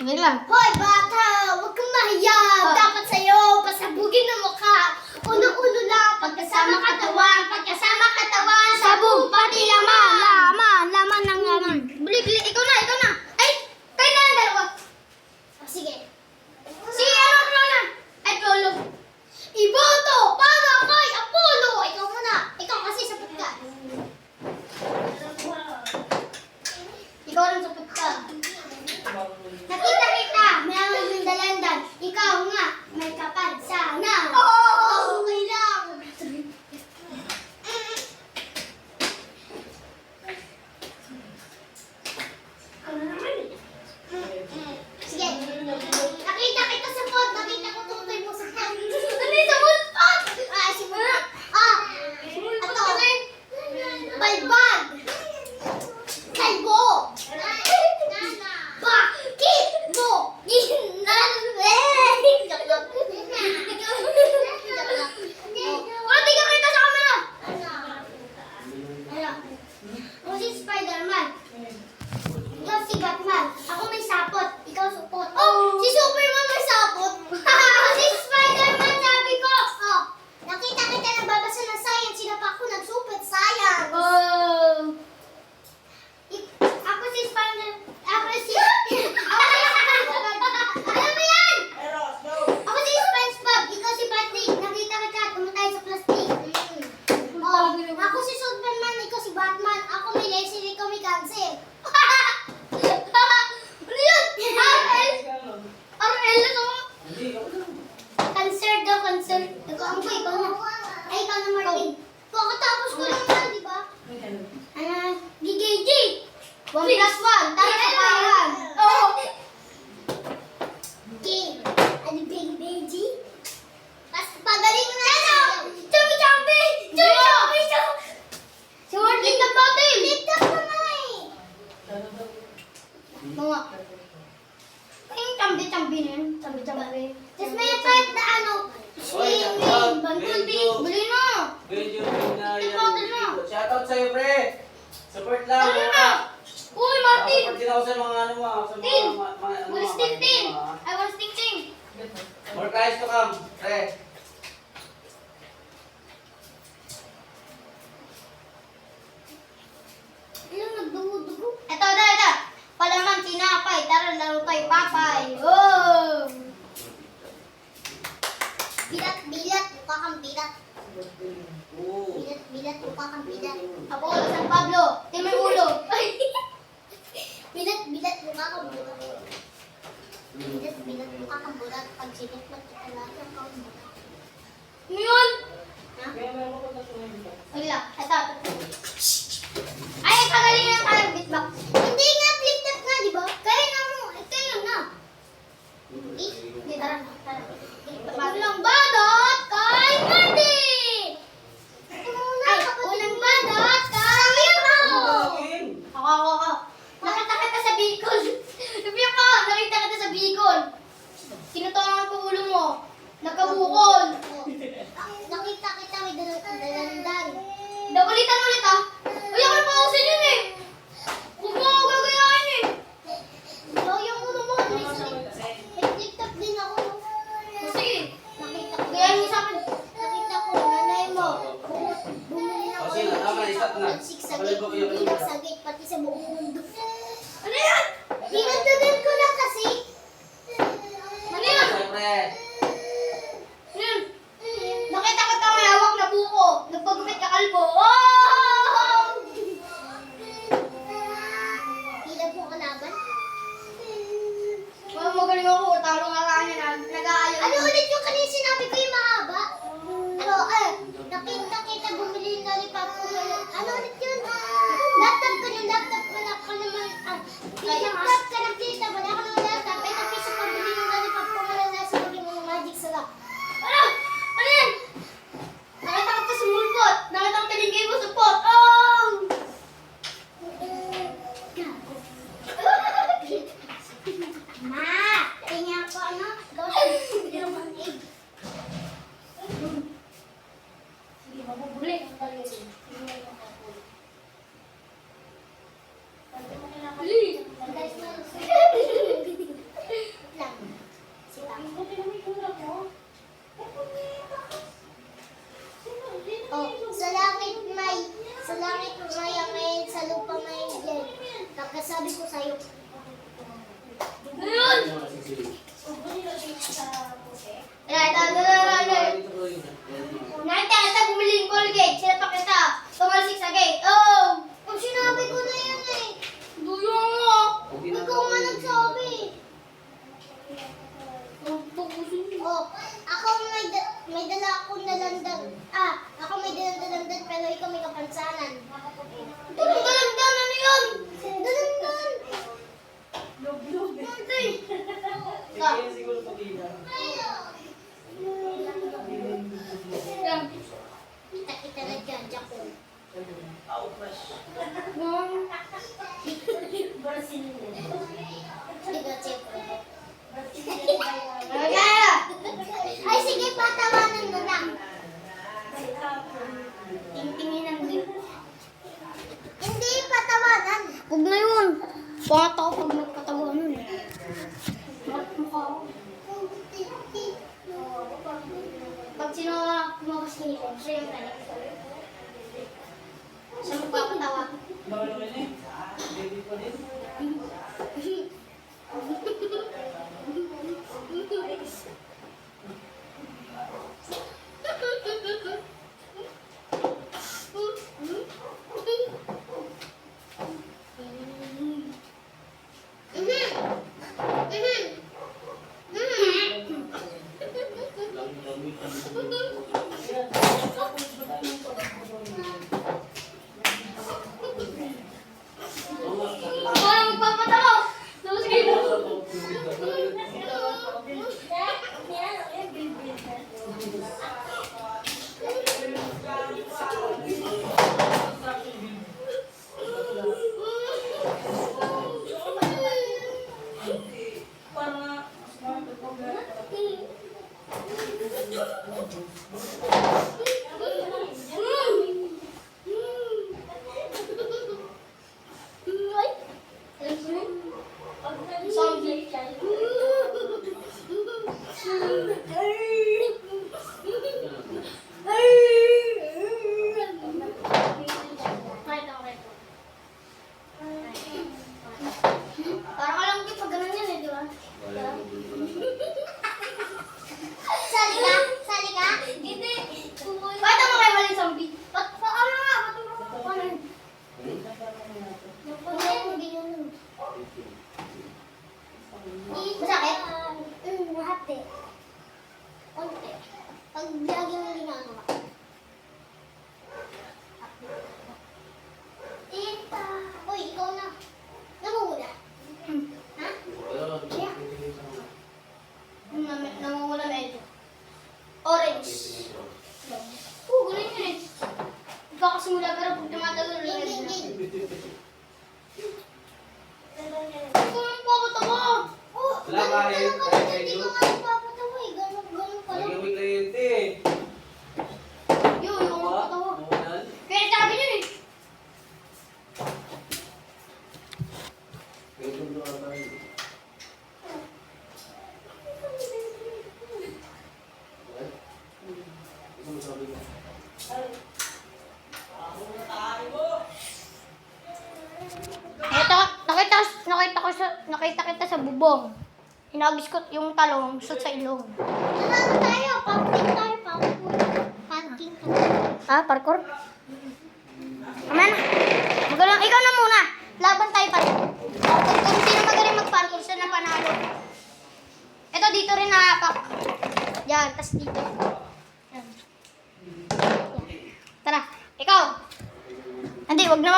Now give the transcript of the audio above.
Wait lang. Hoy, bata! Huwag kang mahiya! Dapat sa'yo, pasabugin ang mukha. Uno-uno lang, pagkasama katawan, sabog, pati laman. Laman ng laman. Bili, ikaw na. Ay, kayo na ang dalawa. Oh, sige. Si ano na? Ay, Polo. Iboto para kay Apollo. Ikaw muna. Ikaw kasi sapot ka. Ikaw rin sapot ka. Nakita, meron yung dalandan. Ikaw nga, may kapal sana. Oo, okay lang. Sige. Nakita kita sa pot. Nakita ko tutoy mo sa pot. Ano yung sa pot? Si Mulpot. Ito. Balbag. Kalbo. Bakit mo ginanweng? Di ka kita sa camera. Ako si Spider-Man. Ikaw si Batman. Ako may sapot. Ikaw supot. Oh, si Superman may sapot. Si Spider-Man sabi ko. Oh, nakita kita nagbabasa ng science. Sinapa ko nagsupit science. Oh. Ako si Spider-Man. Ako si SpongeBob. Alam mo yan? Ako si SpongeBob. Ikaw si Patrick. Nakita kita. Tumatay sa plastic. Oh, ako si Superman. Ikaw si Batman. Ako may laser. Ikaw may cancer. Ano yun? RL na mo? Cancer daw, cancer. Ikaw na. Ay, ikaw na, Martin. Pagkatapos ko lang yan, di ba? GGG. 1+1. Tara sa paran. Oo. Okay. Ano, baby? Mas pagaling mo na yan. Chumbi! Si Martin na natin. Lift up mo na eh. Mga. Yung chambi-chambi na yun. Chambi-chambi. Tapos may part na ano. Swimming. Bantulbing. Buli na. Video na yan. Ipotol na. Shoutout sa'yo, pre. Support lang. Tara na. Uy, Martin. Support din ako sa mga ano mo. Sa mga Tin. ano mo. Walis ting-ting. Ay, walis ting-ting. More guys to come. Pre. Ilang nagdugo-dugo? Ito. Palaman, tinapay. Tara, laro tayo, papay. Oh! Bilat, mukha kang bilat. Oo. Bilat, mukha kang bilat. Apollo, San Pablo. Tingnan mo yung ulo. Ay! Bilat, mukha kang bulat. Bilat, mukha kang bulat. Pag siniplat kita lahat ng kang bulat. Ano yun? Ha? Wala lang. Ito. Ay, kagalingan ka ng beatbox. Hindi nga, flip-tap nga, di ba? Kaya na mo. Kaya na. Hindi, tara. Unang badot kay Martin! Ay, unang badot kay Miro! Ako. Nakita kita sa Bicol. Nabiyak ka, nakita kita sa Bicol. Tinutuangan ko ulo mo. Nagkabukol. Nakita kita, may dalandan. Ulitan ulit ah. Wala ka na pausin yun eh. Huwag mo ako gagayain eh. Ayaw mo naman. May flip-top din ako. Sige. Nakita ko. Gayahin mo sa akin. Nakita ko, nanay mo. Bumili ng Sige na, tama, stop na. Sigsagit, bilang sagit, pati sa buong mundo. Ano yan? Pinagdagan ko lang kasi. Ano yan? Pre. Hmm. Nakita ko ito may hawak na buko. Nagpagumit ka kalbo. Oh! Ilan po kalaban? Magaling ako. Talo nga ka niya. Nag-aayaw. Ano ulit yung kanina sinabi ko yung mahaba? Ano, nakita bumili ng lollipop ko. Ano ulit yun? Laptop ko na ko naman. Laptop ka ng tita. Wala ka naman laptop. Ay, napiso pa bumili ng lollipop ko. Wala nasa maging mga magic sa lap. Ano? Ano yan? Nakita ko ito sa mulpot. Nakita ko tinigay mo sa pot. Oh! Ma! Tingnan ko ano? Gawin naman egg. Sige, mabubuli. Guys, Ako may dalandalan pero ikaw may kapansanan. Dalandalan, ano yun? Dalandalan. Kaya siguro pag-ina. Kita na dyan, Jaco. Ay, sige, patawanan mo lang. Tingtingin din. Hindi, patawanan. Huwag na yun. Pangat ako pag nagpatawanan. Mukha ako. Pag sino kumabas nito, siya yung tayo. Siya magpapatawa. Bawal naman eh. Baby pa din. Parang magpapatawa. Tapos kayo. Parang alam ko pag ganun yan eh, di ba? Sali ka? Sali ka? Hindi. Bakit ako kayo maling zombie? Ano nga? Paano yun? Hindi yun. Masakit? Mahati. Konti. Pag lagi mo ginagawa. Tita! Uy, ikaw na. Namumula. Ha? Namumula medyo. Orange. Ganun yun eh. Ipakasimula pero pag tumatagal rin yun. Kung nagpapatawa. Wala kahit. Hindi ka nga nagpapatawa eh. Ganun pala. Lagi may kliyente eh. Yung nagpapatawa. Nawalan. Kaya sabi yun eh. Pwede mo na tayo. Ano mo sabi mo? Ito, nakita kita sa bubong. Hinagis ko yung talong sa ilong. Ano tayo? Parking tayo, parking. Parkour? Aman na. Magalang, ikaw na muna. Laban tayo pa rin. Kung sino magaling mag-parkour, siya na panalo. Ito, dito rin nakapak. Yan, tas dito.